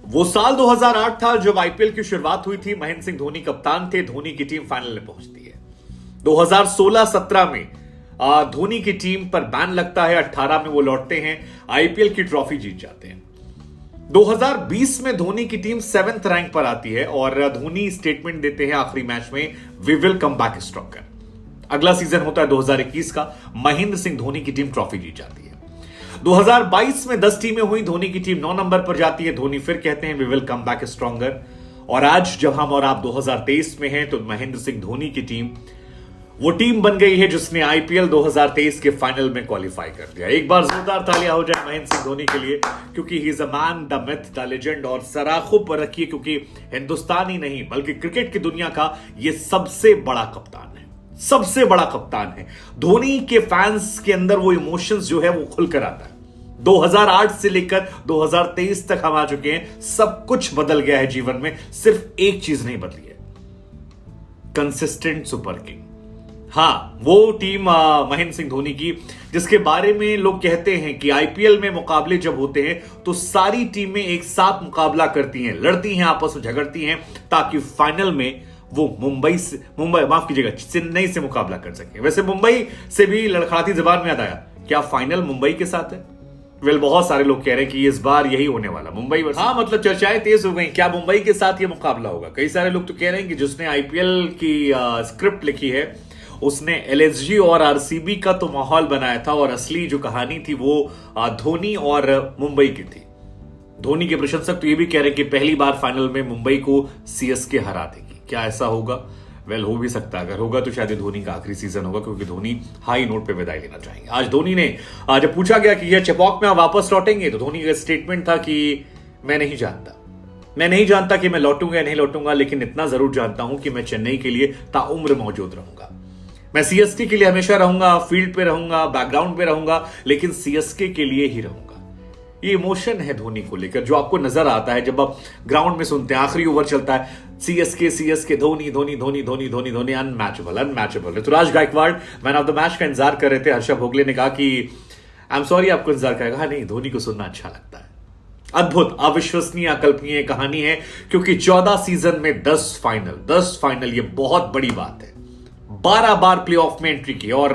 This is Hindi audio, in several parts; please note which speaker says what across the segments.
Speaker 1: वो साल 2008 था जब आईपीएल की शुरुआत हुई थी। महेंद्र सिंह धोनी कप्तान थे। धोनी की टीम फाइनल में पहुंचती है। 2016-17 में धोनी की टीम पर बैन लगता है। 18 में वो लौटते हैं, आईपीएल की ट्रॉफी जीत जाते हैं। 2020 में धोनी की टीम 7th रैंक पर आती है और धोनी स्टेटमेंट देते हैं आखिरी मैच में, we will come back stronger. अगला सीजन होता है 2021 का। महेंद्र सिंह धोनी की टीम ट्रॉफी जीत जाती है। 2022 में 10 टीमें हुई, धोनी की टीम 9 नंबर पर जाती है। धोनी फिर कहते हैं we will come back stronger. और आज जब हम और आप 2023 में हैं तो महेंद्र सिंह धोनी की टीम वो टीम बन गई है जिसने आईपीएल 2023 के फाइनल में क्वालिफाई कर दिया। एक बार जोरदार तालियां हो जाए महेंद्र सिंह धोनी के लिए, क्योंकि he is a man, the myth, the legend. और सराखों पर रखिए, क्योंकि हिंदुस्तान ही नहीं बल्कि क्रिकेट की दुनिया का ये सबसे बड़ा कप्तान है, सबसे बड़ा कप्तान है। धोनी के फैंस के अंदर वो इमोशंस जो है वो खुलकर आता है। 2008 से लेकर 2023 तक हम आ चुके हैं। सब कुछ बदल गया है जीवन में, सिर्फ एक चीज नहीं बदली है, कंसिस्टेंट सुपर किंग। हाँ, वो टीम महेंद्र सिंह धोनी की, जिसके बारे में लोग कहते हैं कि आईपीएल में मुकाबले जब होते हैं तो सारी टीमें एक साथ मुकाबला करती हैं, लड़ती हैं, आपस में झगड़ती हैं, ताकि फाइनल में वो चेन्नई से मुकाबला कर सके। वैसे मुंबई से भी लड़खड़ाती जबान में याद आया, क्या फाइनल मुंबई के साथ है? बहुत सारे लोग कह रहे हैं कि इस बार यही होने वाला, मुंबई वर्सेस। हाँ, मतलब चर्चाएं तेज हो गई, क्या मुंबई के साथ ये मुकाबला होगा? कई सारे लोग तो कह रहे हैं कि जिसने आईपीएल की स्क्रिप्ट लिखी है उसने एलएसजी और आरसीबी का तो माहौल बनाया था, और असली जो कहानी थी वो धोनी और मुंबई की थी। धोनी के प्रशंसक तो ये भी कह रहे हैं कि पहली बार फाइनल में मुंबई को सीएसके हरा देगी। क्या ऐसा होगा? हो भी सकता है। अगर होगा तो शायद धोनी का आखिरी सीजन होगा, क्योंकि धोनी हाई नोट पे विदाई लेना चाहेंगे। आज धोनी ने जब पूछा गया कि यह चेपॉक में आप वापस लौटेंगे, तो धोनी का स्टेटमेंट था कि मैं नहीं जानता कि मैं लौटूंगा या नहीं लौटूंगा, लेकिन इतना जरूर जानता हूं कि मैं चेन्नई के लिए ताउम्र मौजूद रहूंगा। मैं सीएसके के लिए हमेशा रहूंगा, फील्ड पे रहूंगा, बैकग्राउंड पे रहूंगा, लेकिन सीएसके के लिए ही रहूंगा। ये इमोशन है धोनी को लेकर, जो आपको नजर आता है जब आप ग्राउंड में सुनते हैं, आखिरी ओवर चलता है, CSK Dhoni Dhoni Dhoni Dhoni Dhoni Dhoni, unmatchable. Ruturaj Gaikwad man of the match का इंतजार कर रहे थे। हर्षा भोगले ने कहा कि आई एम सॉरी आपको इंतजार करेगा। नहीं, धोनी को सुनना अच्छा लगता है। अद्भुत, अविश्वसनीय, अकल्पनीय कहानी है, क्योंकि 14 सीजन में 10 फाइनल, ये बहुत बड़ी बात है। 12 बार प्लेऑफ में एंट्री की और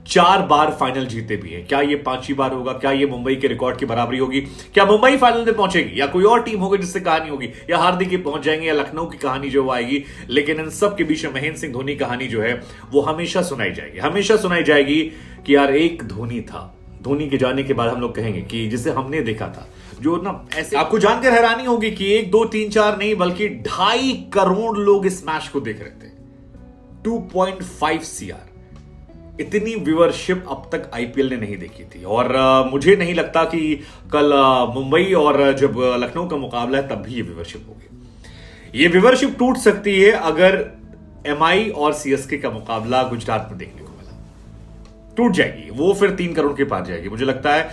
Speaker 1: 4 बार फाइनल जीते भी है। क्या ये 5वीं बार होगा? क्या ये मुंबई के रिकॉर्ड की बराबरी होगी? क्या मुंबई फाइनल में पहुंचेगी, या कोई और टीम होगी जिससे कहानी होगी, या हार्दिक ही पहुंच जाएंगे, या लखनऊ की कहानी जो आएगी? लेकिन इन सब के बीच में महेंद्र सिंह धोनी कहानी जो है वो हमेशा सुनाई जाएगी कि यार एक धोनी था। धोनी के जाने के बाद हम लोग कहेंगे कि जिसे हमने देखा था, जो ना ऐसे आपको जानकर हैरानी होगी कि 1 2 3 4 नहीं बल्कि 2.5 करोड़ लोग इस मैच को देख रहे थे। 2.5 CR, इतनी व्यूअरशिप अब तक आईपीएल ने नहीं देखी थी। और मुझे नहीं लगता कि कल मुंबई और जब लखनऊ का मुकाबला है तब भी ये व्यूअरशिप होगी। ये व्यूअरशिप टूट सकती है अगर एमआई और सीएसके का मुकाबला गुजरात में देखने को मिला, टूट जाएगी वो, फिर 3 करोड़ के पार जाएगी। मुझे लगता है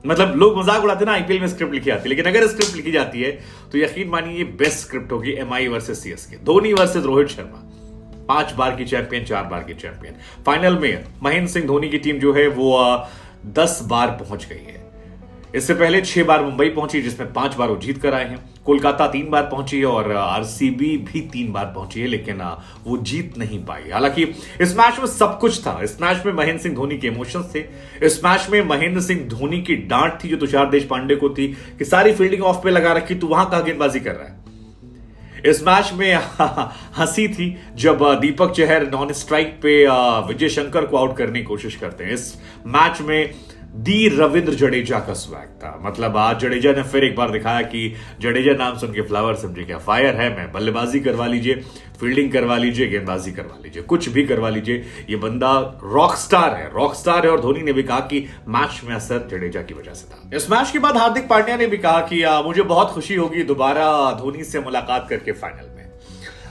Speaker 1: मतलब लोग मजाक उड़ाते ना, आईपीएल में स्क्रिप्ट लिखी जाती है, लेकिन अगर स्क्रिप्ट लिखी जाती है तो यकीन मानिए ये बेस्ट स्क्रिप्ट होगी। MI versus CSK, Dhoni versus Rohit Sharma, 5 बार की चैंपियन, 4 बार की चैंपियन। फाइनल में महेंद्र सिंह धोनी की टीम जो है वो 10 बार पहुंच गई है। इससे पहले 6 बार मुंबई पहुंची, जिसमें 5 बार वो जीत कर आए हैं। कोलकाता 3 बार पहुंची है और आरसीबी भी 3 बार पहुंची है, लेकिन वो जीत नहीं पाई। हालांकि इस मैच में सब कुछ था। इस मैच में महेंद्र सिंह धोनी के इमोशंस थे। इस मैच में महेंद्र सिंह धोनी की डांट थी जो तुषार देशपांडे को थी कि सारी फील्डिंग ऑफ पे लगा रखी, तू वहां कहां गेंदबाजी कर रहा है। इस मैच में हंसी थी जब दीपक चहर नॉन स्ट्राइक पे विजय शंकर को आउट करने की कोशिश करते हैं। इस मैच में दी रविंद्र जडेजा का स्वैग था। मतलब आज जडेजा ने फिर एक बार दिखाया कि जडेजा नाम सुन के फ्लावर समझे क्या, फायर है मैं, बल्लेबाजी करवा लीजिए, फील्डिंग करवा लीजिए, गेंदबाजी करवा लीजिए, कुछ भी करवा लीजिए। ये बंदा रॉक स्टार है। और धोनी ने भी कहा कि मैच में असर जडेजा की वजह से था। इस मैच के बाद हार्दिक पांड्या ने भी कहा कि मुझे बहुत खुशी होगी दोबारा धोनी से मुलाकात करके फाइनल में।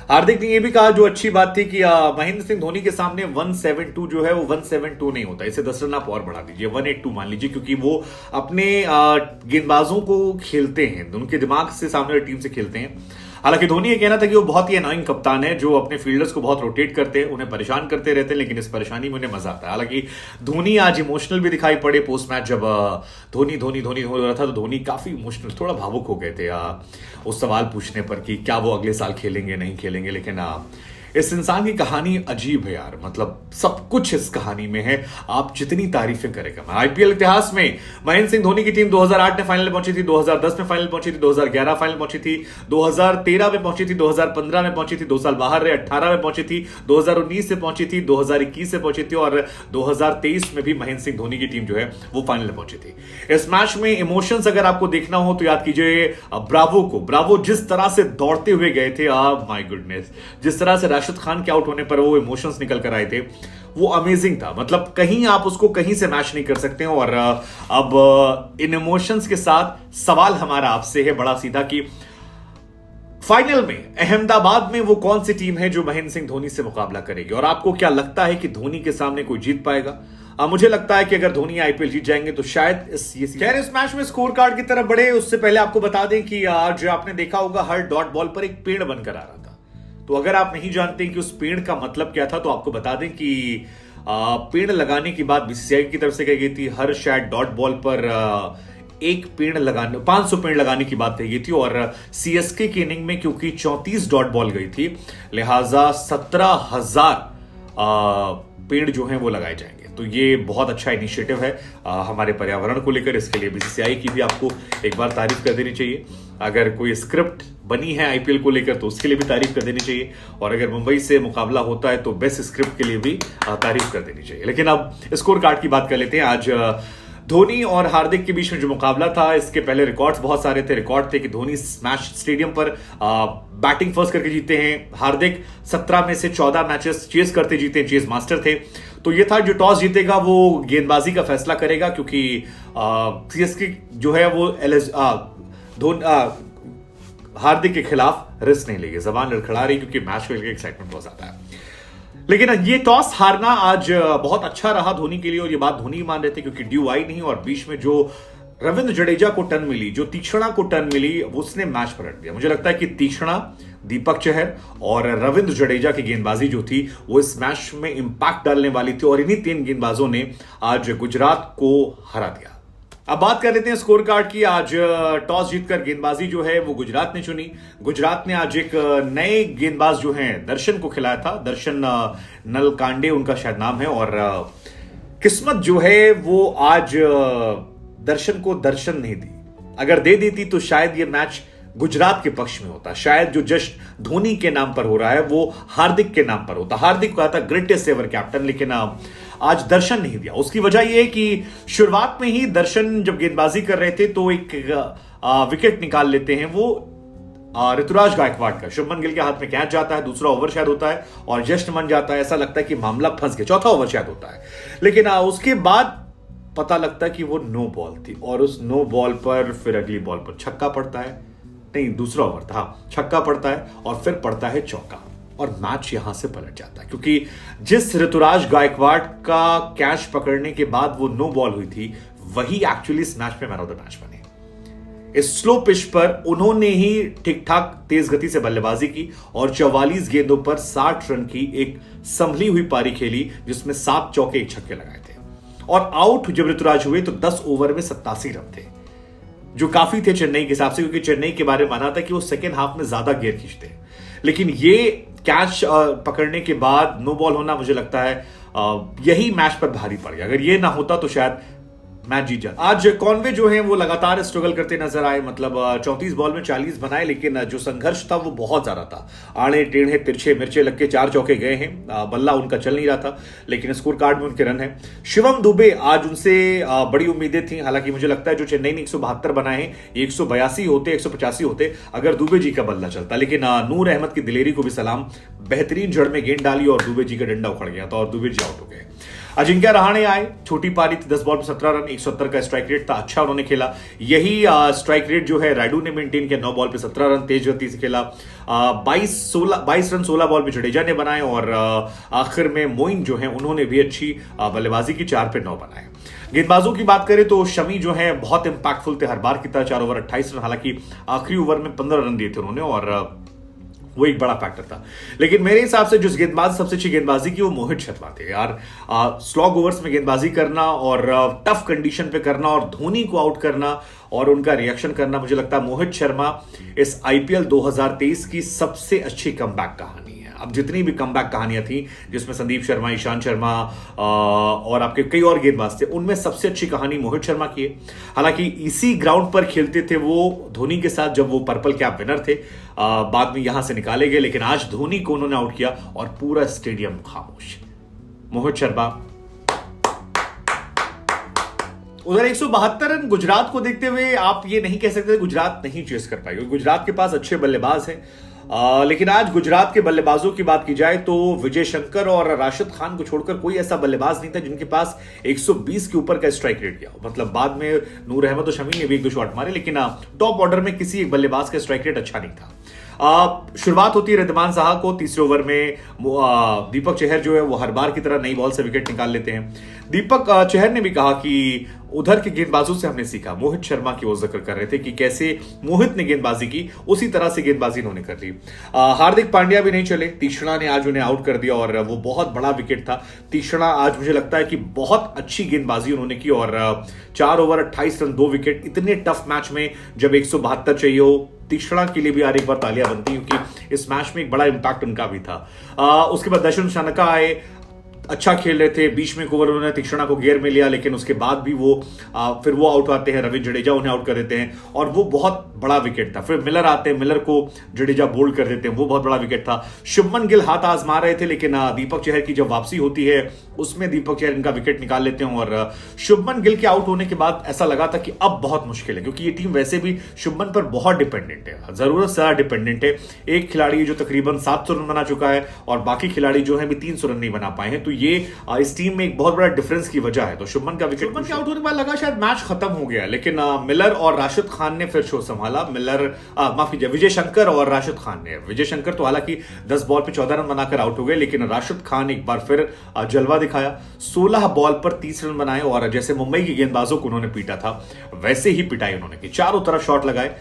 Speaker 1: हार्दिक ने यह भी कहा, जो अच्छी बात थी, कि महेंद्र सिंह धोनी के सामने 172 जो है वो 172 नहीं होता, इसे 10 रन आप और बढ़ा दीजिए, 182 मान लीजिए, क्योंकि वो अपने गेंदबाजों को खेलते हैं, उनके दिमाग से सामने टीम से खेलते हैं। हालांकि धोनी ये कहना था कि वो बहुत ही अनोइंग कप्तान है जो अपने फील्डर्स को बहुत रोटेट करते हैं, उन्हें परेशान करते रहते हैं, लेकिन इस परेशानी में उन्हें मजा आता है। हालांकि धोनी आज इमोशनल भी दिखाई पड़े पोस्ट मैच, जब धोनी धोनी धोनी हो रहा था तो धोनी काफी इमोशनल, थोड़ा भावुक हो गए थे उस सवाल पूछने पर कि क्या वो अगले साल खेलेंगे नहीं खेलेंगे। लेकिन इस इंसान की कहानी अजीब है यार, मतलब सब कुछ इस कहानी में है, आप जितनी तारीफें करेगा। आईपीएल इतिहास में महेंद्र सिंह धोनी की टीम 2008 में फाइनल पहुंची थी, 2010 में फाइनल पहुंची थी, 2011 फाइनल पहुंची थी, 2013 में पहुंची थी, 2015 में पहुंची थी, 2 साल बाहर रहे, 18 में पहुंची थी, 2019 से पहुंची थी, 2021 से पहुंची थी और 2023 में भी महेंद्र सिंह धोनी की टीम जो है वो फाइनल में पहुंची थी। इस मैच में इमोशंस अगर आपको देखना हो तो याद कीजिए ब्रावो को। ब्रावो जिस तरह से दौड़ते हुए गए थे, माय गुडनेस, जिस तरह से राशिद खान के आउट होने पर वो इमोशंस निकल कर आए थे, वो अमेजिंग था। मतलब कहीं आप उसको कहीं से मैच नहीं कर सकते हो। और अब इन इमोशंस के साथ सवाल हमारा आपसे है बड़ा सीधा कि फाइनल में अहमदाबाद में वो कौन सी टीम है जो महेंद्र सिंह धोनी से मुकाबला करेगी, और आपको क्या लगता है कि धोनी के सामने कोई जीत पाएगा? मुझे लगता है कि अगर धोनी आईपीएल जीत जाएंगे तो शायद इस मैच में स्कोर कार्ड की तरफ बढ़े उससे पहले आपको बता दें कि आज आपने देखा होगा हर डॉट बॉल पर एक पेड़ बनकर आ रहा था। तो अगर आप नहीं जानते कि उस पेड़ का मतलब क्या था तो आपको बता दें कि पेड़ लगाने की बात बीसीसीआई की तरफ से कही गई थी। हर शायद डॉट बॉल पर एक पेड़ लगाने, 500 पेड़ लगाने की बात कही गई थी। और सीएसके की इनिंग में क्योंकि 34 डॉट बॉल गई थी, लिहाजा 17,000 पेड़ जो हैं वो लगाए जाएंगे। तो ये बहुत अच्छा इनिशिएटिव है हमारे पर्यावरण को लेकर। इसके लिए बीसीसीआई की भी आपको एक बार तारीफ कर देनी चाहिए। अगर कोई स्क्रिप्ट बनी है आईपीएल को लेकर तो उसके लिए भी तारीफ कर देनी चाहिए, और अगर मुंबई से मुकाबला होता है तो बेस्ट स्क्रिप्ट के लिए भी तारीफ कर देनी चाहिए। लेकिन अब स्कोर कार्ड की बात कर लेते हैं। आज धोनी और हार्दिक के बीच में जो मुकाबला था, इसके पहले रिकॉर्ड्स बहुत सारे थे। रिकॉर्ड थे कि धोनी स्मैश स्टेडियम पर बैटिंग फर्स्ट करके जीते हैं, हार्दिक 17 में से 14 मैचेस चेस करते जीते, चेस मास्टर थे। तो ये था जो टॉस जीतेगा वो गेंदबाजी का फैसला करेगा, क्योंकि सीएसके जो है वो हार्दिक के खिलाफ रिस्क नहीं लेगी। जबान लड़खड़ा रही क्योंकि मैच को लेकर एक्साइटमेंट बहुत ज्यादा है। लेकिन ये टॉस हारना आज बहुत अच्छा रहा धोनी के लिए, और ये बात धोनी मान रहे थे क्योंकि ड्यू आई नहीं, और बीच में जो रविंद्र जडेजा को टर्न मिली, जो तीक्ष्णा को टर्न मिली, उसने मैच पलट दिया। मुझे लगता है कि तीक्ष्णा, दीपक चहर और रविंद्र जडेजा की गेंदबाजी जो थी वो इस मैच में इंपैक्ट डालने वाली थी, और इन्हीं 3 गेंदबाजों ने आज गुजरात को हरा दिया। अब बात कर लेते हैं स्कोर कार्ड की। आज टॉस जीतकर गेंदबाजी जो है वो गुजरात ने चुनी। गुजरात ने आज एक नए गेंदबाज जो हैं दर्शन को खिलाया था। दर्शन नलकांडे उनका शायद नाम है, और किस्मत जो है वो आज दर्शन को दर्शन नहीं दी। अगर दे देती तो शायद ये मैच गुजरात के पक्ष में होता। शायद जो जश्न धोनी के नाम पर हो रहा है वो हार्दिक के नाम पर होता। हार्दिक कहा था ग्रेटेस्ट एवर कैप्टन, लेकिन आज दर्शन नहीं दिया। उसकी वजह यह है कि शुरुआत में ही दर्शन जब गेंदबाजी कर रहे थे तो एक विकेट निकाल लेते हैं वो ऋतुराज गायकवाड़ का। शुभमन गिल के हाथ में कैच जाता है, दूसरा ओवर शायद होता है और जश्न मन जाता है। ऐसा लगता है कि मामला फंस गया, चौथा ओवर शायद होता है। लेकिन उसके बाद पता लगता है कि वो नो बॉल थी, और उस नो बॉल पर फिर अगली बॉल पर छक्का पड़ता है, नहीं दूसरा ओवर था, छक्का पड़ता है और फिर पड़ता है चौका, और मैच यहां से पलट जाता है। क्योंकि जिस ऋतुराज गायकवाड़ का कैच पकड़ने के बाद वो नो बॉल हुई थी, वही एक्चुअली इस मैच में मैन ऑफ द मैच बने। इस स्लो पिच पर उन्होंने ही ठीक ठाक तेज गति से बल्लेबाजी की और 44 गेंदों पर 60 रन की एक संभली हुई पारी खेली, जिसमें 7 चौके 1 छक्के लगाए थे। और आउट जब ऋतुराज हुए तो 10 ओवर में 87 रन थे, जो काफी थे चेन्नई के हिसाब से, क्योंकि चेन्नई के बारे में माना था कि वो सेकेंड हाफ में ज्यादा गेयर खींचते हैं। लेकिन ये कैच पकड़ने के बाद नो बॉल होना, मुझे लगता है यही मैच पर भारी पड़ गया। अगर ये ना होता तो शायद मैच जीत जाता। आज कॉनवे जो है वो लगातार स्ट्रगल करते नजर आए। मतलब 34 बॉल में 40 बनाए, लेकिन जो संघर्ष था वो बहुत ज्यादा था। आड़े टेढ़े तिरछे मिर्चे लग के 4 चौके गए हैं। बल्ला उनका चल नहीं रहा था, लेकिन स्कोर कार्ड में उनके रन है। शिवम दुबे, आज उनसे बड़ी उम्मीदें थी। हालांकि मुझे लगता है जो चेन्नई ने 172 बनाए हैं, 182 होते, 185 होते अगर दुबे जी का बल्ला चलता। लेकिन नूर अहमद की दिलेरी को भी सलाम, बेहतरीन जड़ में गेंद डाली और दुबे जी का डंडा उखड़ गया था और दुबे जी आउट हो गए। अजिंक्य रहाणे आए, छोटी पारी थी, 10 बॉल में 17 रन, 170 का स्ट्राइक रेट था। अच्छा उन्होंने खेला। यही स्ट्राइक रेट जो है रायडू ने मेंटेन किया, 9 बॉल पे 17 रन, तेज गति से खेला। 22 रन 16 बॉल में जडेजा ने बनाए, और आखिर में मोइन जो है उन्होंने भी अच्छी बल्लेबाजी की, 4 पे 9 बनाए। गेंदबाजों की बात करें तो शमी जो है बहुत इंपैक्टफुल थे, हर बार की तरह 4 ओवर 28 रन। हालांकि आखिरी ओवर में 15 रन दिए थे उन्होंने, और वो एक बड़ा फैक्टर था। लेकिन मेरे हिसाब से जिस गेंदबाज सबसे अच्छी गेंदबाजी की वो मोहित शर्मा थे यार। स्लॉग ओवर्स में गेंदबाजी करना और टफ कंडीशन पे करना और धोनी को आउट करना और उनका रिएक्शन करना, मुझे लगता है मोहित शर्मा इस आईपीएल 2023 की सबसे अच्छी कमबैक कहानी है। अब जितनी भी कमबैक कहानियां थी जिसमें संदीप शर्मा, ईशांत शर्मा और आपके कई और गेंदबाज थे, उनमें सबसे अच्छी कहानी मोहित शर्मा की है। हालांकि इसी ग्राउंड पर खेलते थे वो धोनी के साथ जब वो पर्पल कैप विनर थे, बाद में यहां से निकाले गए, लेकिन आज धोनी को उन्होंने आउट किया और पूरा स्टेडियम खामोश। मोहित शर्मा। उधर 172 रन गुजरात को देखते हुए आप ये नहीं कह सकते गुजरात नहीं चेस कर पाएगी। गुजरात के पास अच्छे बल्लेबाज हैं, लेकिन आज गुजरात के बल्लेबाजों की बात की जाए तो विजय शंकर और राशिद खान को छोड़कर कोई ऐसा बल्लेबाज नहीं था जिनके पास 120 के ऊपर का स्ट्राइक रेट गया। मतलब बाद में नूर अहमद और शमी ने भी एक दो शॉट मारे, लेकिन टॉप ऑर्डर में किसी एक बल्लेबाज का स्ट्राइक रेट अच्छा नहीं था। शुरुआत होती है रिद्धमान साहा को, तीसरे ओवर में दीपक चहर जो है वो हर बार की तरह नई बॉल से विकेट निकाल लेते हैं। दीपक चहर ने भी कहा कि उधर के गेंदबाजों से हमने सीखा। मोहित शर्मा की वो जिक्र कर रहे थे कि कैसे मोहित ने गेंदबाजी की, उसी तरह से गेंदबाजी इन्होंने कर ली। हार्दिक पांड्या भी नहीं चले, तीक्ष्णा ने आज उन्हें आउट कर दिया और वो बहुत बड़ा विकेट था। तीक्ष्णा आज मुझे लगता है कि बहुत अच्छी गेंदबाजी उन्होंने की और 4 ओवर 28 रन 2 विकेट। इतने टफ मैच में जब 172 चाहिए हो, तीक्ष्णा के लिए भी यार एक बार तालियां बनती, क्योंकि इस मैच में एक बड़ा इंपैक्ट उनका भी था। उसके बाद दर्शन शानका आए, अच्छा खेल रहे थे, बीच में एक ओवर उन्होंने तीक्ष्णा को गेयर में लिया, लेकिन उसके बाद भी वो फिर वो आउट आते हैं, रविंद्र जडेजा उन्हें आउट कर देते हैं और वो बहुत बड़ा विकेट था। फिर मिलर आते हैं, मिलर को जडेजा बोल्ड कर देते हैं, वो बहुत बड़ा विकेट था। शुभमन गिल हाथ आजमा रहे थे, लेकिन दीपक चहर की जब वापसी होती है उसमें दीपक चहर इनका विकेट निकाल लेते हैं और शुभमन गिल के आउट होने के बाद ऐसा लगा था कि अब बहुत मुश्किल है, क्योंकि ये टीम वैसे भी शुभमन पर बहुत डिपेंडेंट है, जरूरत से ज्यादा डिपेंडेंट है। एक खिलाड़ी जो तकरीबन 700 रन बना चुका है और बाकी खिलाड़ी जो है भी 300 रन नहीं बना पाए हैं, तो ये इस टीम में एक बहुत बड़ा डिफरेंस की वजह है। तो शुभमन का विकेट, शुभमन के आउट होने के बाद लगा शायद मैच खत्म हो गया, लेकिन मिलर और राशिद खान ने फिर शो संभाला। माफ कीजिए, विजय शंकर और राशिद खान ने। विजय शंकर तो हालांकि 10 बॉल पे 14 रन बनाकर आउट हो गए, लेकिन राशिद खान एक बार फिर जलवा दिखाया। 16 बॉल पर 30 रन बनाए और जैसे मुंबई के गेंदबाजों को उन्होंने पीटा था वैसे ही पिटाई उन्होंने की। चारों तरफ शॉट लगाए,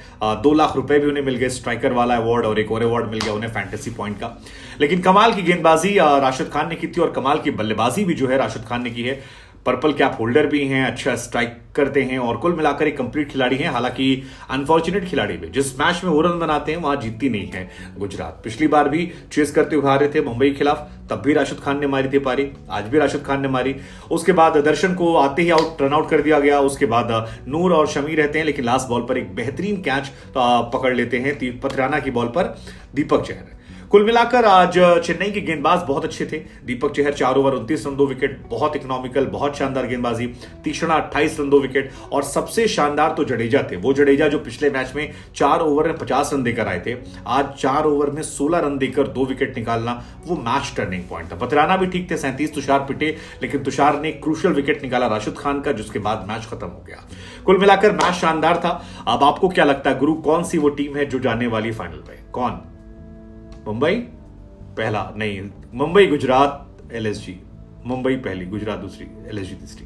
Speaker 1: 2 लाख रुपए भी उन्हें मिल गए, स्ट्राइकर वाला अवार्ड और एक और अवार्ड मिल गया उन्हें फैंटेसी पॉइंट का। लेकिन कमाल की गेंदबाजी राशिद खान ने की थी और कमाल की बल्लेबाजी भी जो है राशिद खान ने की है। पर्पल कैप होल्डर भी हैं, अच्छा स्ट्राइक करते हैं और कुल मिलाकर एक कंप्लीट खिलाड़ी हैं। हालांकि अनफॉर्चुनेट खिलाड़ी भी, जिस मैच में वो रन बनाते हैं वहां जीतती नहीं है गुजरात। पिछली बार भी चेस करते हुए आ रहे थे मुंबई के खिलाफ, तब भी राशिद खान ने मारी थी पारी, आज भी राशिद खान ने मारी। उसके बाद दर्शन को आते ही रन आउट कर दिया गया। उसके बाद नूर और शमी रहते हैं, लेकिन लास्ट बॉल पर एक बेहतरीन कैच पकड़ लेते हैं पथराना की बॉल पर दीपक चहर। कुल मिलाकर आज चेन्नई के गेंदबाज बहुत अच्छे थे। Deepak Chahar 4 over 29 run 2 wicket, बहुत इकोनॉमिकल, बहुत शानदार गेंदबाजी। तीक्ष्णा 28 रन 2 विकेट और सबसे शानदार तो जडेजा थे। वो जडेजा जो पिछले मैच में 4 ओवर में 50 रन देकर आए थे, आज 4 ओवर में 16 रन देकर 2 विकेट निकालना वो मैच टर्निंग पॉइंट था। पथराना भी ठीक थे, 37 तुषार पिटे, लेकिन तुषार ने क्रूशियल विकेट निकाला राशिद खान का, जिसके बाद मैच खत्म हो गया। कुल मिलाकर मैच शानदार था। अब आपको क्या लगता है गुरु, कौन सी वो टीम है जो जाने वाली फाइनल में? कौन? मुंबई पहला नहीं, मुंबई गुजरात LSG, मुंबई पहली, गुजरात दूसरी, LSG तीसरी।